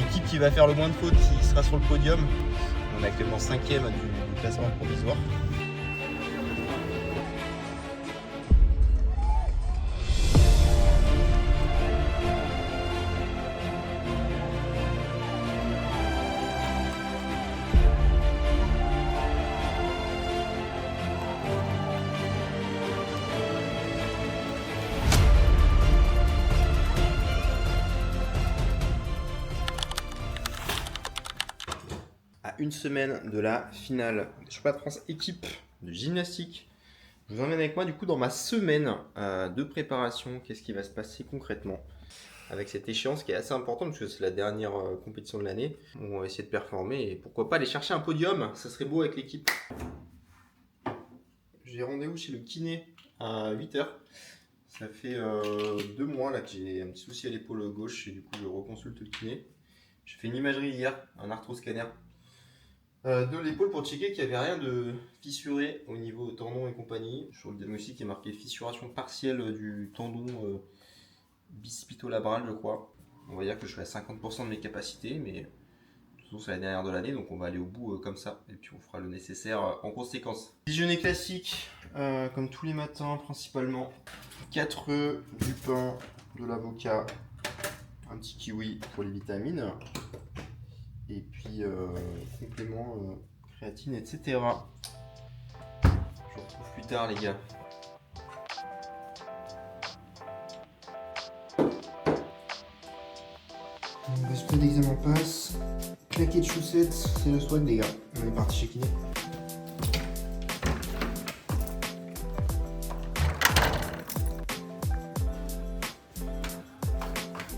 l'équipe qui va faire le moins de fautes qui sera sur le podium. On est actuellement 5e du classement provisoire. Une semaine de la finale du championnat de France équipe de gymnastique. Je vous emmène avec moi du coup dans ma semaine de préparation. Qu'est-ce qui va se passer concrètement avec cette échéance qui est assez importante parce que c'est la dernière compétition de l'année. On va essayer de performer et pourquoi pas aller chercher un podium. Ça serait beau avec l'équipe. J'ai rendez-vous chez le kiné à 8h. Ça fait 2 mois là que j'ai un petit souci à l'épaule gauche et du coup je reconsulte le kiné. J'ai fait une imagerie hier, un arthroscanner de l'épaule pour checker qu'il n'y avait rien de fissuré au niveau tendon et compagnie. Sur le diagnostic, il est marqué fissuration partielle du tendon bicipito-labral, je crois. On va dire que je suis à 50% de mes capacités, mais de toute façon, c'est la dernière de l'année, donc on va aller au bout comme ça. Et puis on fera le nécessaire en conséquence. Déjeuner classique, comme tous les matins principalement. 4 œufs, du pain, de l'avocat, un petit kiwi pour les vitamines. Et puis complément, créatine, etc. Je vous retrouve plus tard les gars. Respect d'examen passe. Claquet de chaussettes, c'est le swag les gars. On est parti chez Kiné.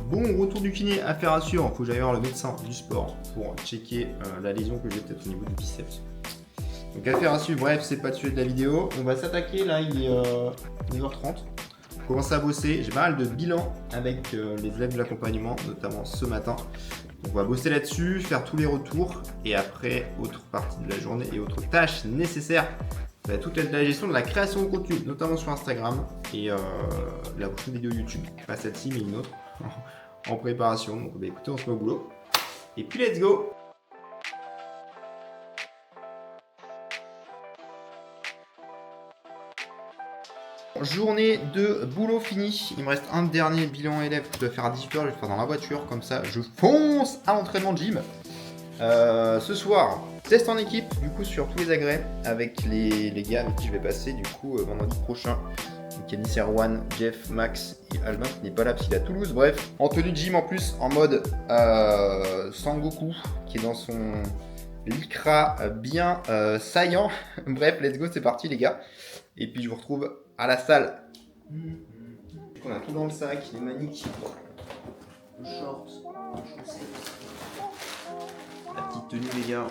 Bon, retour du kiné, affaire à suivre. Faut que j'aille voir le médecin du sport pour checker la lésion que j'ai peut-être au niveau du biceps. Donc affaire à suivre, bref, c'est pas le sujet de la vidéo. On va s'attaquer, là il est 9h30. On commence à bosser. J'ai pas mal de bilans avec les élèves de l'accompagnement, notamment ce matin. Donc on va bosser là-dessus, faire tous les retours. Et après, autre partie de la journée et autres tâches nécessaires. Ça va être toute la gestion de la création de contenu, notamment sur Instagram et la prochaine vidéo YouTube. Pas celle-ci, mais une autre. En préparation, donc bah, écoutez, on se met au boulot et puis let's go. Journée de boulot finie, il me reste un dernier bilan élève que je dois faire à 18h, je vais le faire dans la voiture, comme ça je fonce à l'entraînement de gym. Ce soir, test en équipe du coup sur tous les agrès avec les gars avec qui je vais passer du coup vendredi prochain. Kenny, Erwan, Jeff, Max et Albin qui n'est pas là parce qu'il est à Toulouse. Bref, en tenue de gym en plus, en mode Sangoku qui est dans son lycra bien saillant. Bref, let's go, c'est parti les gars. Et puis je vous retrouve à la salle. On a tout dans le sac, les maniques, le short, les chaussettes, la petite tenue les gars.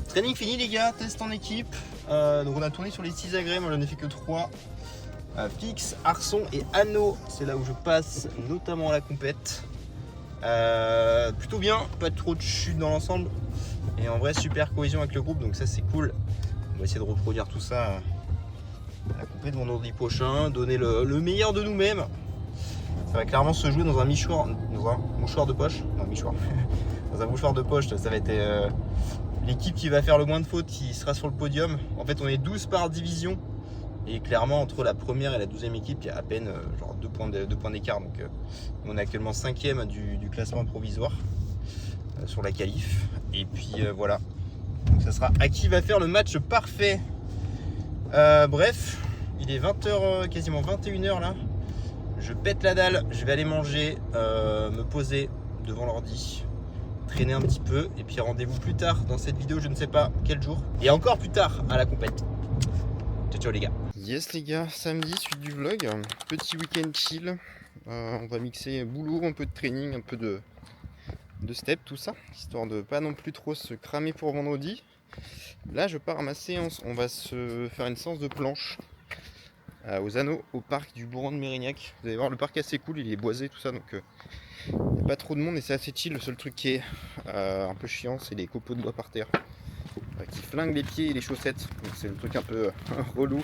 Training fini les gars, test en équipe. Donc on a tourné sur les 6 agrès, moi j'en ai fait que 3. Fix, Arçon et Anneau, c'est là où je passe notamment à la compète. Plutôt bien, pas trop de chute dans l'ensemble. Et en vrai super cohésion avec le groupe, donc ça c'est cool. On va essayer de reproduire tout ça à la compète vendredi prochain, donner le meilleur de nous-mêmes. Ça va clairement se jouer dans un mouchoir de poche. Non, mouchoir. Dans un mouchoir de poche, ça va être l'équipe qui va faire le moins de fautes qui sera sur le podium. En fait, on est 12 par division. Et clairement, entre la première et la 12e équipe, il y a à peine genre 2 points d'écart. Donc, on est actuellement 5e du classement provisoire sur la qualif. Et puis voilà. Donc, ça sera à qui va faire le match parfait. Bref, il est 20h, quasiment 21h là. Je pète la dalle, je vais aller manger, me poser devant l'ordi, traîner un petit peu. Et puis rendez-vous plus tard dans cette vidéo, je ne sais pas quel jour. Et encore plus tard à la compète. Ciao ciao les gars. Yes les gars, samedi, suite du vlog, petit week-end chill. On va mixer boulot, un peu de training, un peu de step, tout ça, histoire de pas non plus trop se cramer pour vendredi. Là je pars à ma séance, on va se faire une séance de planche aux Anneaux, au parc du Bourron de Mérignac. Vous allez voir, le parc est assez cool, il est boisé, tout ça, donc il n'y a pas trop de monde et c'est assez chill. Le seul truc qui est un peu chiant, c'est les copeaux de bois par terre qui flinguent les pieds et les chaussettes. Donc c'est le truc un peu relou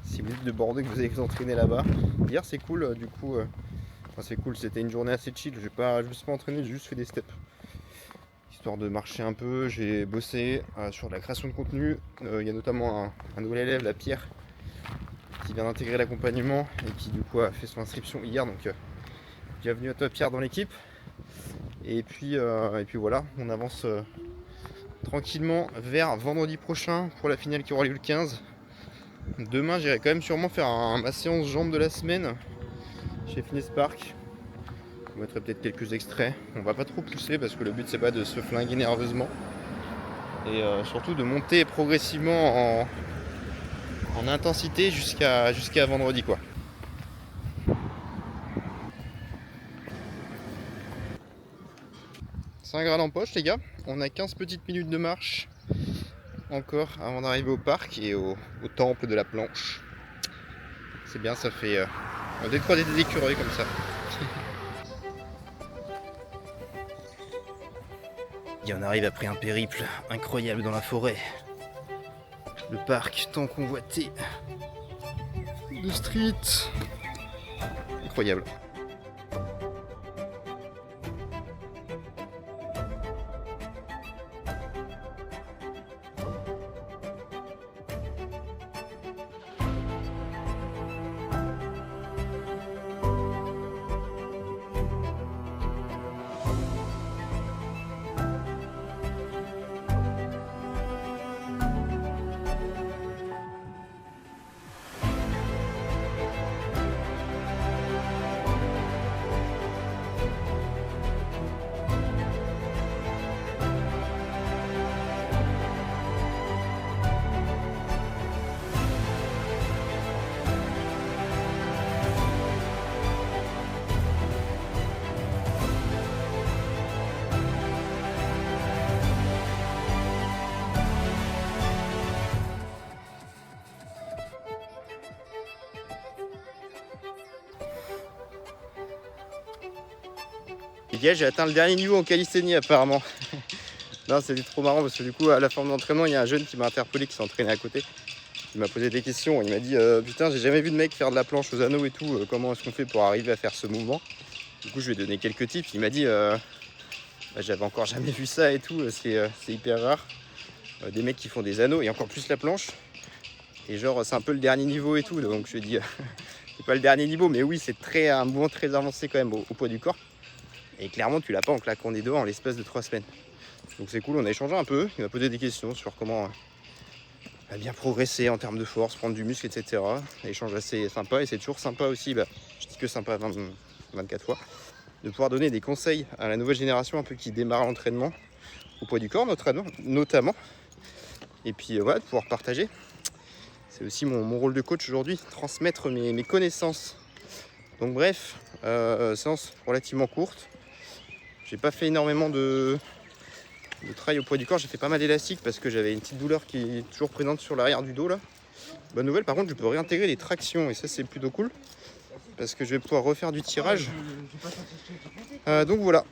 si vous êtes de Bordeaux et que vous allez vous entraîner là-bas. Hier c'est cool, du coup, enfin, c'est cool, c'était une journée assez chill. Je me suis pas entraîné, j'ai juste fait des steps. Histoire de marcher un peu, j'ai bossé sur la création de contenu. Il y a notamment un nouvel élève, la Pierre, qui vient d'intégrer l'accompagnement et qui du coup a fait son inscription hier. Donc bienvenue à toi Pierre dans l'équipe. Et puis voilà, on avance tranquillement vers vendredi prochain pour la finale qui aura lieu le 15. Demain j'irai quand même sûrement faire ma séance jambes de la semaine chez Fitness Park. Je vous mettrai peut-être quelques extraits. On va pas trop pousser parce que le but c'est pas de se flinguer nerveusement. Et surtout de monter progressivement en intensité jusqu'à vendredi quoi. C'est un Graal en poche les gars, on a 15 petites minutes de marche encore avant d'arriver au parc et au temple de la planche. C'est bien, ça fait on décroise des écureuils comme ça. Et on arrive après un périple incroyable dans la forêt. Le parc tant convoité de street. Incroyable. Les gars, j'ai atteint le dernier niveau en calisthénie apparemment. Non, c'était trop marrant parce que du coup, à la forme d'entraînement, il y a un jeune qui m'a interpellé, qui s'est entraîné à côté. Il m'a posé des questions. Il m'a dit putain, j'ai jamais vu de mec faire de la planche aux anneaux et tout. Comment est-ce qu'on fait pour arriver à faire ce mouvement? Du coup, je lui ai donné quelques tips. Il m'a dit j'avais encore jamais vu ça et tout. C'est hyper rare. Des mecs qui font des anneaux et encore plus la planche. Et genre, c'est un peu le dernier niveau et tout. Donc, je lui ai dit c'est pas le dernier niveau, mais oui, c'est un mouvement très avancé quand même au poids du corps. Et clairement, tu l'as pas en claquant des doigts en l'espace de 3 semaines. Donc c'est cool, on a échangé un peu. Il m'a posé des questions sur comment bien progresser en termes de force, prendre du muscle, etc. Échange assez sympa et c'est toujours sympa aussi, je dis que sympa 24 fois, de pouvoir donner des conseils à la nouvelle génération un peu qui démarre l'entraînement au poids du corps notamment. Et puis voilà, de pouvoir partager. C'est aussi mon rôle de coach aujourd'hui, transmettre mes connaissances. Donc bref, séance relativement courte. J'ai pas fait énormément de travail au poids du corps, j'ai fait pas mal d'élastique parce que j'avais une petite douleur qui est toujours présente sur l'arrière du dos là. Bonne nouvelle, par contre je peux réintégrer les tractions et ça c'est plutôt cool parce que je vais pouvoir refaire du tirage. Donc voilà,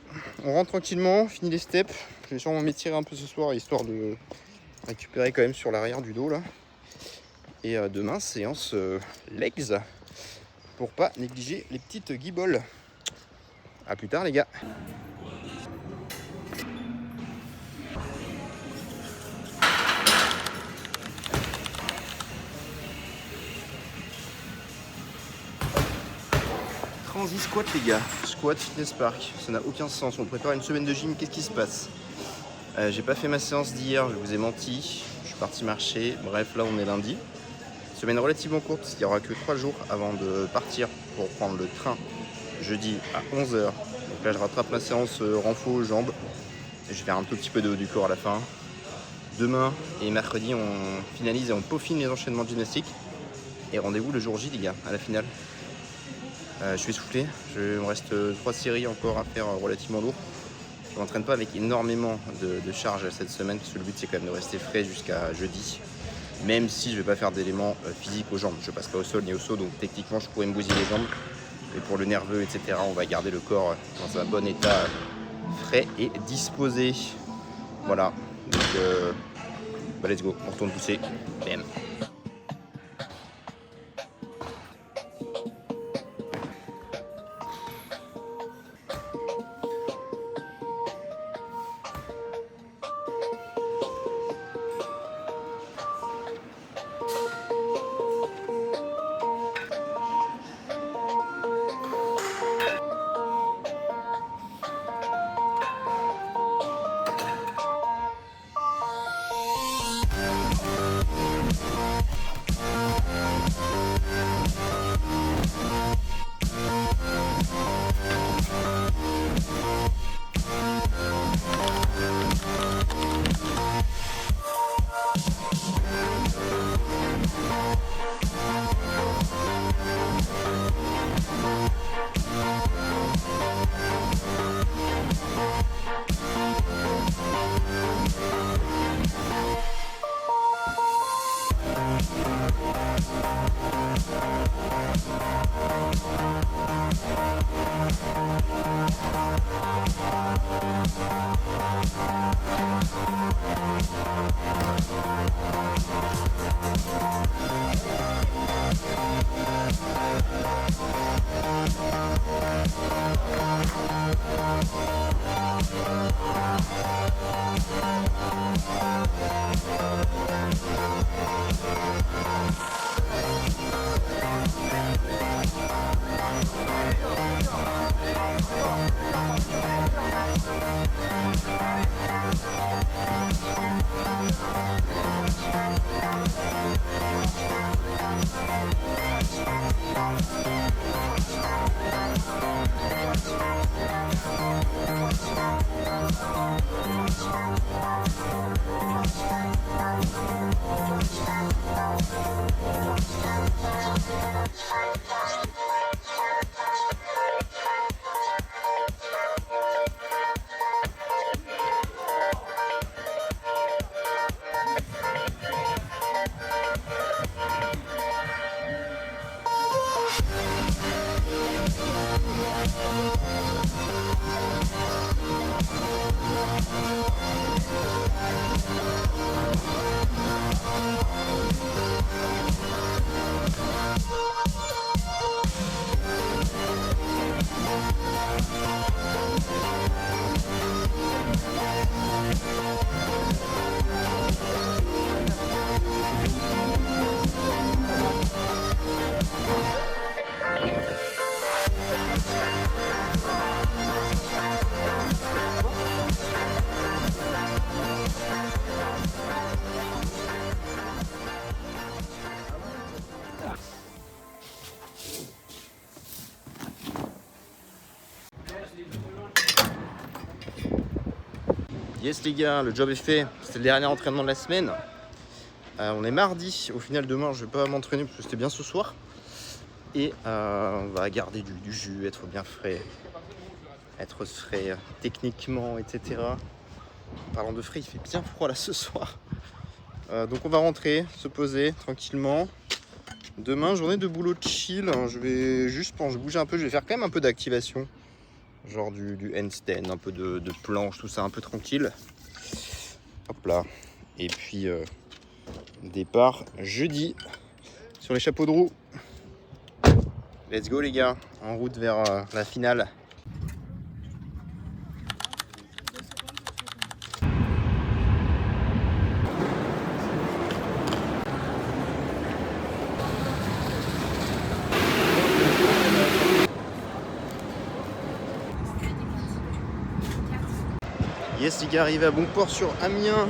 on rentre tranquillement, fini les steps. Je vais sûrement m'étirer un peu ce soir histoire de récupérer quand même sur l'arrière du dos là. Et demain séance legs pour pas négliger les petites guiboles. A plus tard les gars. Transi squat les gars, squat fitness park, ça n'a aucun sens, on prépare une semaine de gym, qu'est-ce qui se passe? J'ai pas fait ma séance d'hier, je vous ai menti, je suis parti marcher, bref là on est lundi. Semaine relativement courte, il n'y aura que 3 jours avant de partir pour prendre le train jeudi à 11h. Donc là je rattrape ma séance renfo jambes, et je vais faire un tout petit peu de haut du corps à la fin. Demain et mercredi on finalise et on peaufine les enchaînements de gymnastique. Et rendez-vous le jour J les gars, à la finale. Je suis essoufflé, il me reste 3 séries encore à faire relativement lourd. Je ne m'entraîne pas avec énormément de charges cette semaine parce que le but c'est quand même de rester frais jusqu'à jeudi. Même si je ne vais pas faire d'éléments physiques aux jambes, je passe pas au sol ni au saut, donc techniquement je pourrais me bousiller les jambes. Et pour le nerveux, etc., on va garder le corps dans un bon état frais et disposé. Voilà, donc let's go, on retourne pousser, bam. Yes les gars, le job est fait, c'était le dernier entraînement de la semaine. On est mardi, au final demain je vais pas m'entraîner parce que c'était bien ce soir. Et on va garder du jus, être bien frais. être frais techniquement, etc. En parlant de frais, il fait bien froid là ce soir. Donc on va rentrer, se poser tranquillement. Demain, journée de boulot chill. Je vais juste, quand je bouge un peu, je vais faire quand même un peu d'activation. Genre du handstand, un peu de planche, tout ça, un peu tranquille. Hop là. Et puis, départ jeudi sur les chapeaux de roue. Let's go les gars, en route vers la finale. Yes les gars, arrivé à bon port sur Amiens.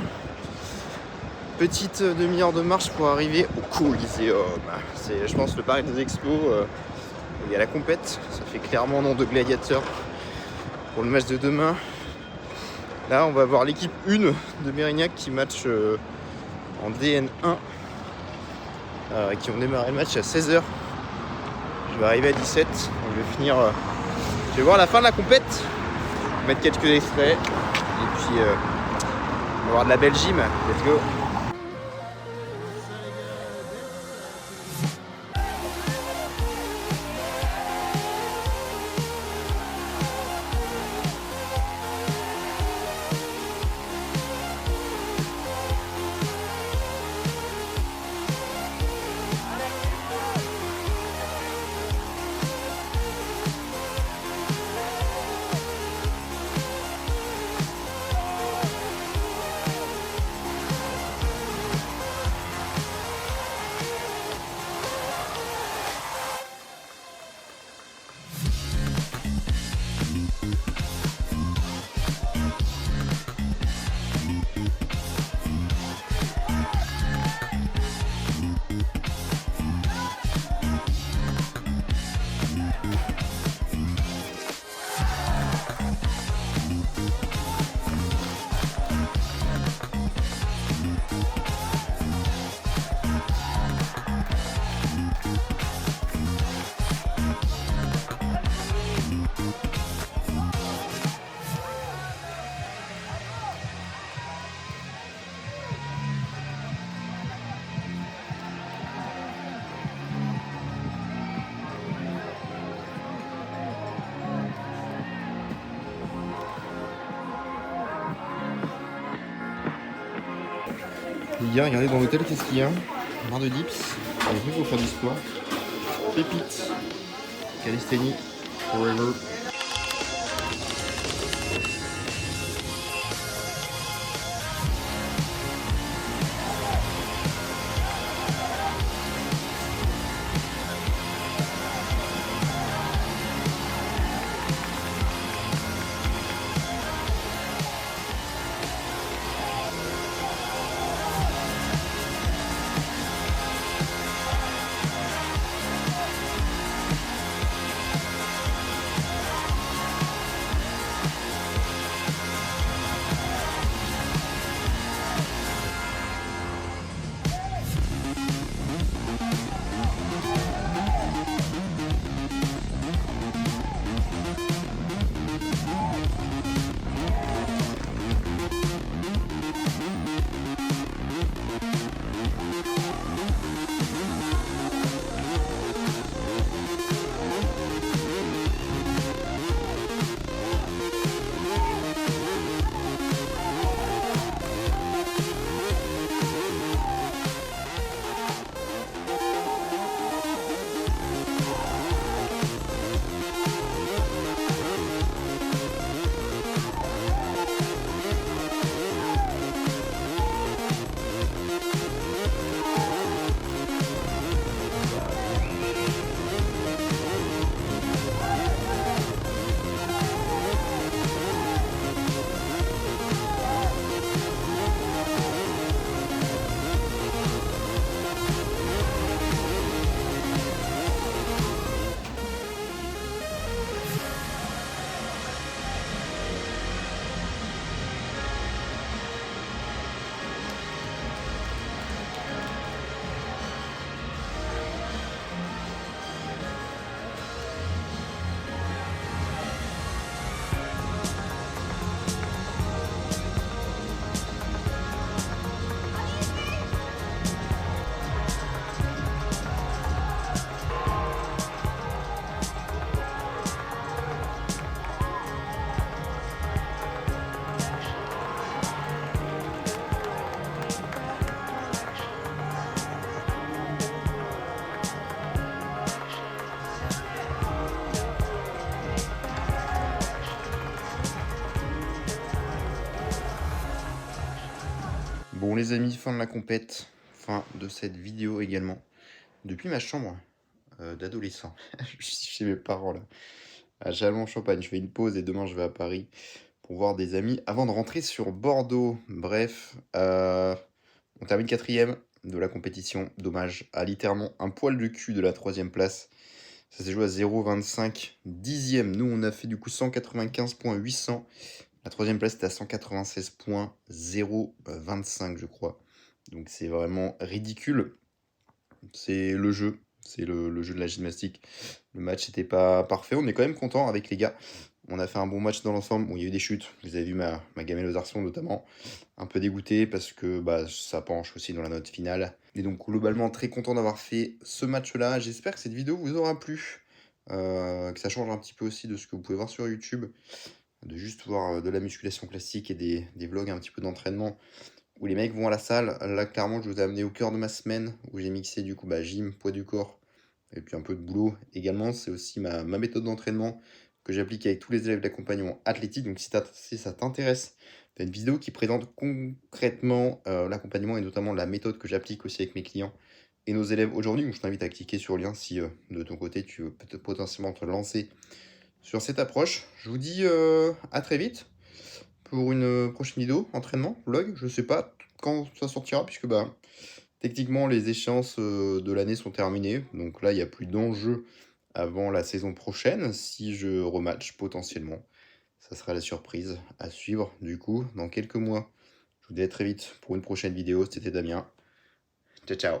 Petite demi-heure de marche pour arriver au Coliseum. C'est, je pense, le parc des expos. Il y a la compète, ça fait clairement nom de gladiateur pour le match de demain. Là, on va voir l'équipe 1 de Mérignac qui match en DN1, qui ont démarré le match à 16h. Je vais arriver à 17. Donc je vais finir. Je vais voir la fin de la compète, mettre quelques extraits. Et puis, on va avoir de la belle gym. Let's go! Les gars, regardez dans l'hôtel, qu'est-ce qu'il y a? Barre de dips, on est venu pour faire du sport. Pépites, calisthénie, forever. Bon les amis, fin de la compète, fin de cette vidéo également. Depuis ma chambre d'adolescent, je suis chez mes parents là, à Châlons-en-Champagne. Je fais une pause et demain je vais à Paris pour voir des amis avant de rentrer sur Bordeaux. Bref, on termine 4ème de la compétition. Dommage, à littéralement un poil de cul de la 3ème place. Ça s'est joué à 0,25 dixième. Nous on a fait du coup 195,800. La 3ème place était à 196,025 je crois. Donc c'est vraiment ridicule. C'est le jeu. C'est le jeu de la gymnastique. Le match n'était pas parfait. On est quand même content avec les gars. On a fait un bon match dans l'ensemble. Bon, il y a eu des chutes. Vous avez vu ma gamelle aux arçons notamment. Un peu dégoûté parce que bah, ça penche aussi dans la note finale. Et donc globalement très content d'avoir fait ce match-là. J'espère que cette vidéo vous aura plu. Que ça change un petit peu aussi de ce que vous pouvez voir sur YouTube. De juste voir de la musculation classique et des vlogs un petit peu d'entraînement où les mecs vont à la salle. Là, clairement, je vous ai amené au cœur de ma semaine où j'ai mixé du coup gym, poids du corps et puis un peu de boulot également. C'est aussi ma méthode d'entraînement que j'applique avec tous les élèves d'accompagnement athlétique. Donc, si ça t'intéresse, tu as une vidéo qui présente concrètement l'accompagnement et notamment la méthode que j'applique aussi avec mes clients et nos élèves aujourd'hui. Donc, je t'invite à cliquer sur le lien si de ton côté tu veux peut-être potentiellement te lancer sur cette approche. Je vous dis à très vite pour une prochaine vidéo, entraînement, vlog. Je sais pas quand ça sortira puisque bah techniquement les échéances de l'année sont terminées. Donc là il n'y a plus d'enjeu avant la saison prochaine. Si je rematch potentiellement, ça sera la surprise à suivre du coup dans quelques mois. Je vous dis à très vite pour une prochaine vidéo. C'était Damien. Ciao ciao.